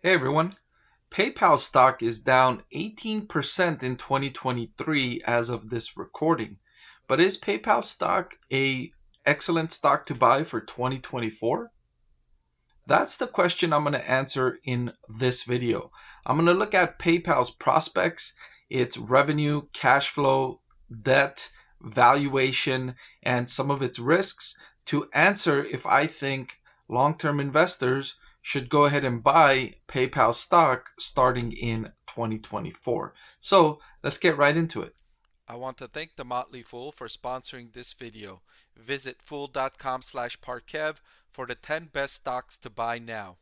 Hey everyone, PayPal stock is down 18% in 2023 as of this recording. But is PayPal stock a excellent stock to buy for 2024? That's the question I'm going to answer in this video. I'm going to look at PayPal's prospects, its revenue, cash flow, debt, valuation, and some of its risks to answer if I think long-term investors should go ahead and buy PayPal stock starting in 2024. So let's get right into it. I want to thank the Motley Fool for sponsoring this video. Visit fool.com/parkev for the 10 best stocks to buy now.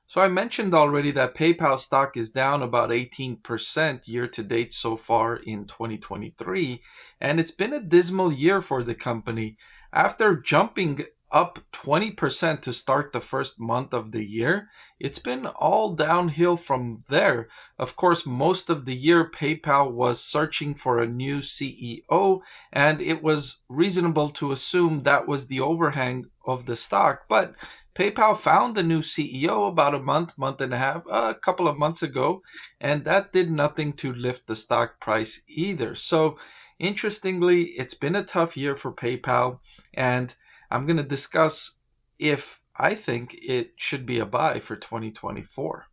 So I mentioned already that PayPal stock is down about 18% year to date so far in 2023, and it's been a dismal year for the company. After jumping up 20% to start the first month of the year, it's been all downhill from there. Of course, most of the year PayPal was searching for a new CEO, and it was reasonable to assume that was the overhang of the stock, but PayPal found a new CEO about month and a half, a couple of months ago, and that did nothing to lift the stock price either. So, interestingly, it's been a tough year for PayPal, and I'm going to discuss if I think it should be a buy for 2024.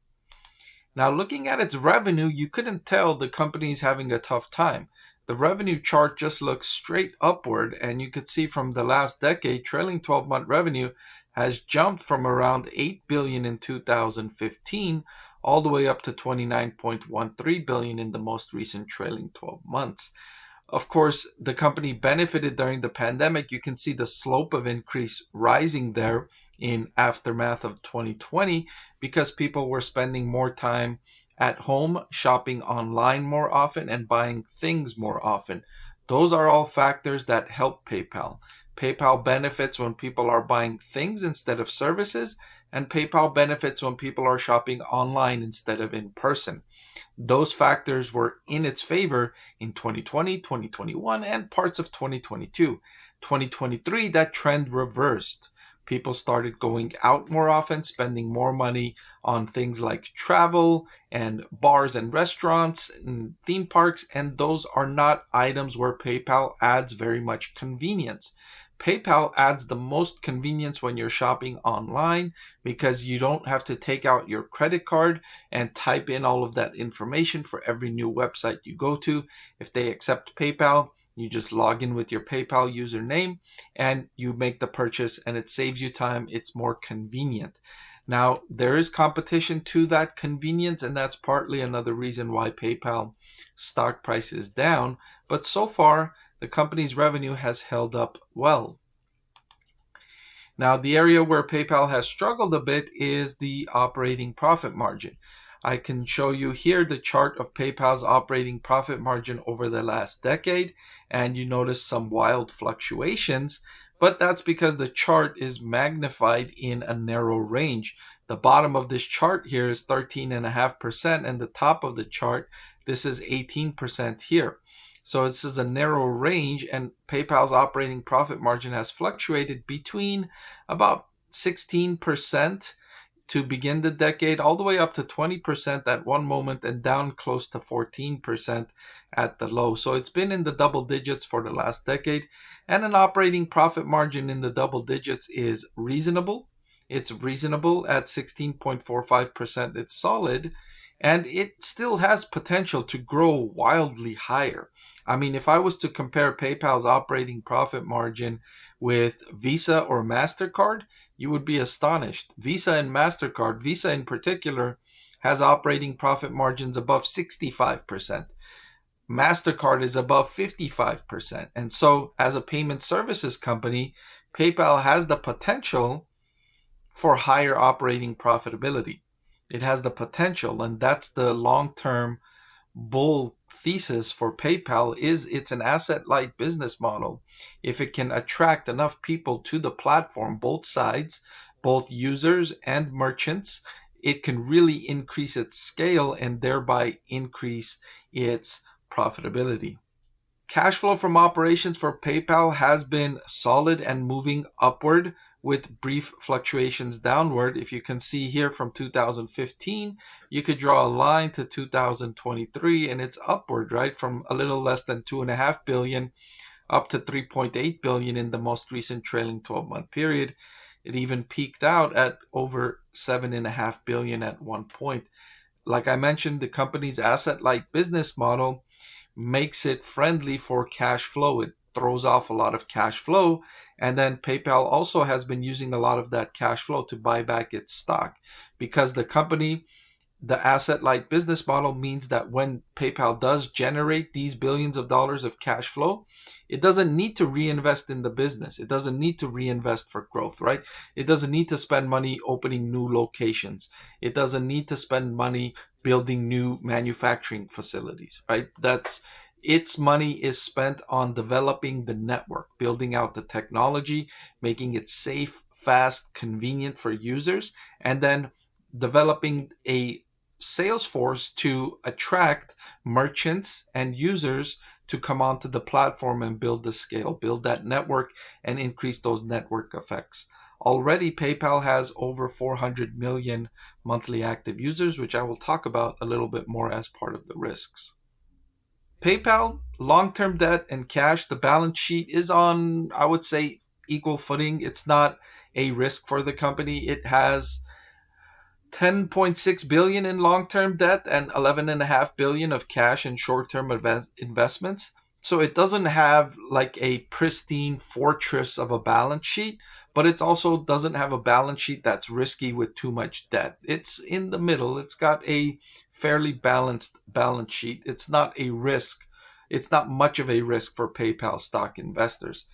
Now, looking at its revenue, you couldn't tell the company's having a tough time. The revenue chart just looks straight upward, and you could see from the last decade, trailing 12-month revenue has jumped from around 8 billion in 2015 all the way up to 29.13 billion in the most recent trailing 12 months. Of course, the company benefited during the pandemic. You can see the slope of increase rising there in aftermath of 2020 because people were spending more time at home, shopping online more often, and buying things more often. Those are all factors that help PayPal. PayPal benefits when people are buying things instead of services, and PayPal benefits when people are shopping online instead of in person. Those factors were in its favor in 2020, 2021, and parts of 2022. 2023, that trend reversed. People started going out more often, spending more money on things like travel and bars and restaurants and theme parks, and those are not items where PayPal adds very much convenience. PayPal adds the most convenience when you're shopping online because you don't have to take out your credit card and type in all of that information for every new website you go to. If they accept PayPal, you just log in with your PayPal username and you make the purchase, and it saves you time. It's more convenient. Now, there is competition to that convenience, and that's partly another reason why PayPal stock price is down. But so far, the company's revenue has held up well. Now, the area where PayPal has struggled a bit is the operating profit margin. I can show you here the chart of PayPal's operating profit margin over the last decade, and you notice some wild fluctuations, but that's because the chart is magnified in a narrow range. The bottom of this chart here is 13.5%, and the top of the chart, this is 18% here. So this is a narrow range, and PayPal's operating profit margin has fluctuated between about 16% to begin the decade, all the way up to 20% at one moment and down close to 14% at the low. So it's been in the double digits for the last decade, and an operating profit margin in the double digits is reasonable. It's reasonable at 16.45%. It's solid, and it still has potential to grow wildly higher. I mean, if I was to compare PayPal's operating profit margin with Visa or MasterCard, you would be astonished. Visa and MasterCard, Visa in particular, has operating profit margins above 65%. MasterCard is above 55%. And so, as a payment services company, PayPal has the potential for higher operating profitability. It has the potential, and that's the long-term bull thesis for PayPal. Is it's an asset-light business model. If it can attract enough people to the platform, both sides, both users and merchants, it can really increase its scale and thereby increase its profitability. Cash flow from operations for PayPal has been solid and moving upward with brief fluctuations downward. If you can see here from 2015, you could draw a line to 2023 and it's upward, right? From a little less than 2.5 billion up to 3.8 billion in the most recent trailing 12-month period. It even peaked out at over 7.5 billion at one point. Like I mentioned, the company's asset-light business model makes it friendly for cash flow. It throws off a lot of cash flow. And then PayPal also has been using a lot of that cash flow to buy back its stock because the asset light business model means that when PayPal does generate these billions of dollars of cash flow, it doesn't need to reinvest in the business. It doesn't need to reinvest for growth, right? It doesn't need to spend money opening new locations. It doesn't need to spend money building new manufacturing facilities, right? That's its money is spent on developing the network, building out the technology, making it safe, fast, convenient for users, and then developing a sales force to attract merchants and users to come onto the platform and build the scale, build that network, and increase those network effects. Already, PayPal has over 400 million monthly active users, which I will talk about a little bit more as part of the risks. PayPal, long-term debt and cash, the balance sheet is on, I would say, equal footing. It's not a risk for the company. It has 10.6 billion in long-term debt and 11.5 billion of cash and short-term investments. So it doesn't have like a pristine fortress of a balance sheet, but it also doesn't have a balance sheet that's risky with too much debt. It's in the middle. It's got a fairly balanced balance sheet. It's not a risk. It's not much of a risk for PayPal stock investors.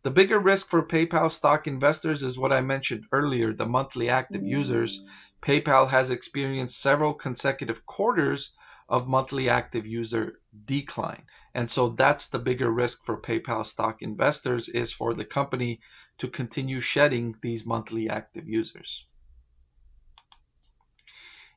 The bigger risk for PayPal stock investors is what I mentioned earlier, the monthly active users. PayPal has experienced several consecutive quarters of monthly active user decline. And so that's the bigger risk for PayPal stock investors, is for the company to continue shedding these monthly active users.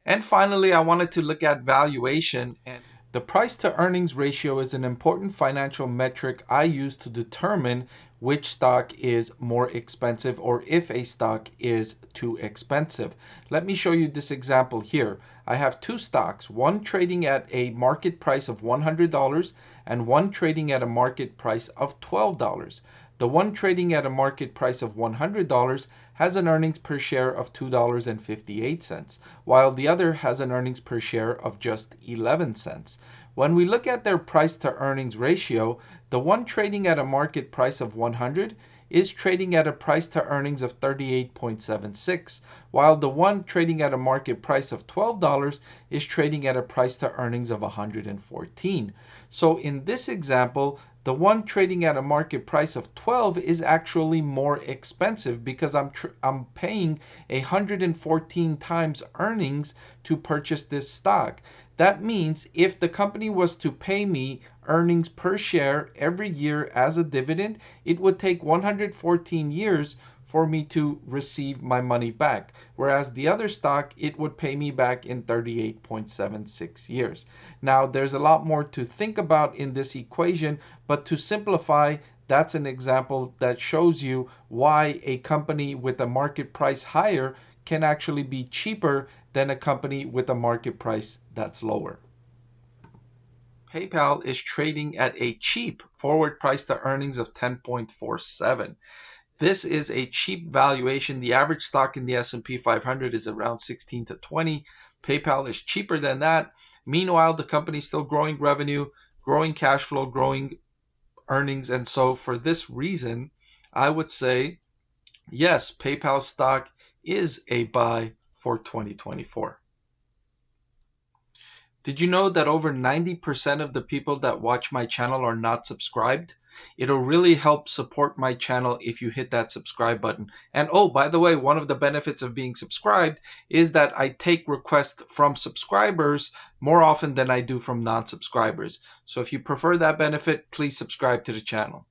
And finally, I wanted to look at valuation. And the price to earnings ratio is an important financial metric I use to determine which stock is more expensive or if a stock is too expensive. Let me show you this example here. I have two stocks, one trading at a market price of $100 and one trading at a market price of $12. The one trading at a market price of $100 has an earnings per share of $2.58, while the other has an earnings per share of just 11 cents. When we look at their price to earnings ratio, the one trading at a market price of 100 is trading at a price to earnings of 38.76, while the one trading at a market price of $12 is trading at a price to earnings of 114. So in this example, the one trading at a market price of 12 is actually more expensive because I'm paying 114 times earnings to purchase this stock. That means if the company was to pay me earnings per share every year as a dividend, it would take 114 years for me to receive my money back. Whereas the other stock, it would pay me back in 38.76 years. Now, there's a lot more to think about in this equation, but to simplify, that's an example that shows you why a company with a market price higher can actually be cheaper than a company with a market price that's lower. PayPal is trading at a cheap forward price to earnings of 10.47. This is a cheap valuation. The average stock in the S&P 500 is around 16 to 20. PayPal is cheaper than that. Meanwhile, the company is still growing revenue, growing cash flow, growing earnings. And so for this reason, I would say, yes, PayPal stock is a buy for 2024. Did you know that over 90% of the people that watch my channel are not subscribed? It'll really help support my channel if you hit that subscribe button. And oh, by the way, one of the benefits of being subscribed is that I take requests from subscribers more often than I do from non-subscribers. So if you prefer that benefit, please subscribe to the channel.